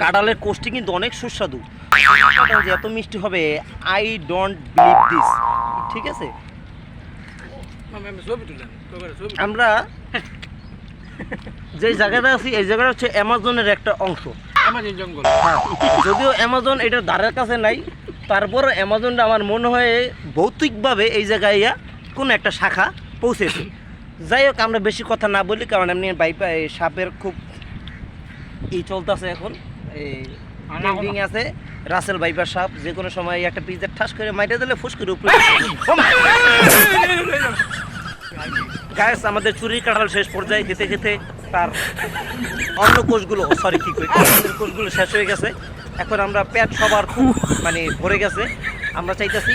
কাঁঠালের কোষ্টি কিন্তু অনেক সুস্বাদু। কাঁঠাল যে এত মিষ্টি হবে আই ডোন্ট বিলিভ দিস। ঠিক আছে, আমরা যে জায়গাটা আছি এই জায়গাটা হচ্ছে অ্যামাজনের একটা অংশ। যদিও অ্যামাজন এটার ধারের কাছে নাই, তারপর অ্যামাজনটা আমার মনে হয় ভৌতিকভাবে এই জায়গায় কোনো একটা শাখা পৌঁছেছে। যাই হোক, আমরা বেশি কথা না বলি, কারণ এমনি বাইপা এই সাপের খুব চলতেছে এখন, এই আছে রাসেল বাইপার সাপ, যে কোনো সময় একটা পিজ্জার ঠাস করে মাইরে দিলে ফুস করে উপরে। গাইস, আমাদের চুরির কাঁঠাল শেষ পর্যায়ে খেতে খেতে তার অন্য কোষগুলো কোষগুলো শেষ হয়ে গেছে। এখন আমরা পেট সবার খুব ভরে গেছে। আমরা চাইতেছি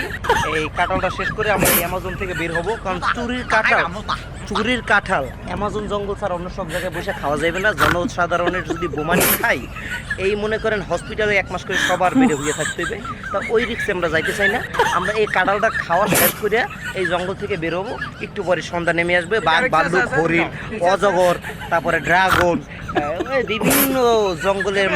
এই কাঁঠালটা শেষ করে আমরা অ্যামাজন থেকে বের হবো, কারণ চুরির কাঁঠাল অ্যামাজন জঙ্গল ছাড়া অন্য সব জায়গায় বসে খাওয়া যাবে না। জনসাধারণের যদি বোমানি খাই, এই মনে করেন হসপিটালে 1 মাস করে সবার বেড়ে হয়ে থাকতে হবে। তা ওই রিক্সে আমরা যাইতে চাই না। আমরা এই কাঁঠালটা খাওয়া শেষ করে এই জঙ্গল থেকে বের হবো। একটু পরে সন্ধ্যা নেমে আসবে, বাঘ, ভাল্লুক, হরিণ, অজগর, তারপরে ড্রাগন, বিভিন্ন জঙ্গলের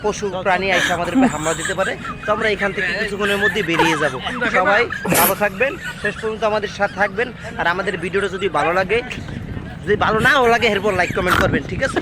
পশু প্রাণী এসে আমাদের হামলা দিতে পারে। তো আমরা এখান থেকে কিছুক্ষণের মধ্যে বেরিয়ে যাব। সবাই ভালো থাকবেন, শেষ পর্যন্ত আমাদের সাথে থাকবেন। আর আমাদের ভিডিওটা যদি ভালো লাগে, যদি ভালো নাও লাগে এরপর লাইক কমেন্ট করবেন। ঠিক আছে।